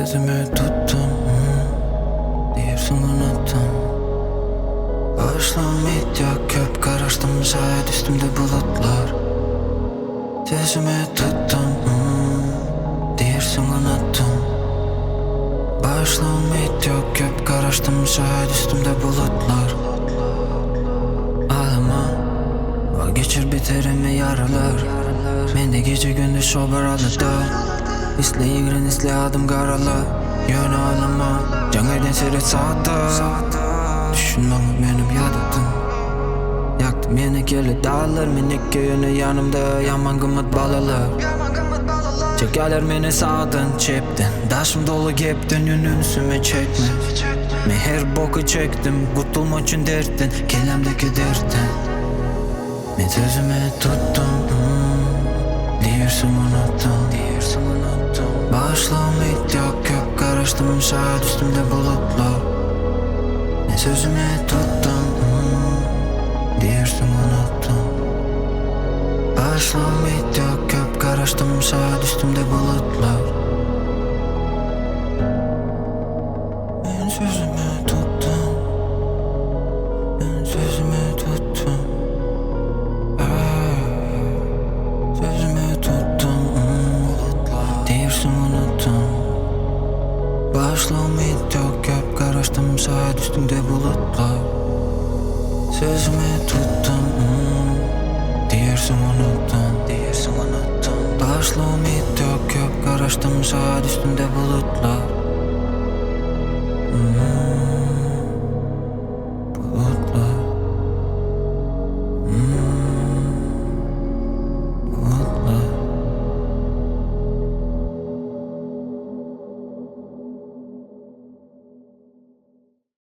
Sözümü tuttum, diyorsun unuttum. Başlığım it yok, köp karıştım şayet üstümde bulutlar. Sözümü tuttum, diyorsun unuttum. Başlığım it yok, köp karıştım şayet üstümde bulutlar. Ağlama, o geçir biterimi yaralar. Mende gece gündüz şobar alıda. İsle yigrin isle adım karala. Yönü ağlama, canayden seyret sağda. Düşünmem benim yadıktın. Yaktım yine kirli dağlar. Minik köyünü yanımda yaman gımıt balalar. Çekerler beni sağdan çeptin. Daşım dolu geptin, yönünsümü çekme. Meher boku çektim, kurtulma için derttin. Kelemdeki dertten. Ben sözümü tuttum, diyorsun unuttum. Başlığım it yok, köp karıştım şayet üstümde bulutlar. Ben sözümü tuttum, diyorsun unuttum. Başlığım it yok, köp karıştım şayet üstümde bulutlar. Ben sözümü tuttum, ben sözümü tuttum. Sözümü tuttum, diyorsun unuttum. Başlığım it yok, köp karıştım şayet üstümde bulutlar. Sözümü tuttum, diyorsun unuttum. Başlığım it yok, köp karıştım şayet üstümde bulutlar.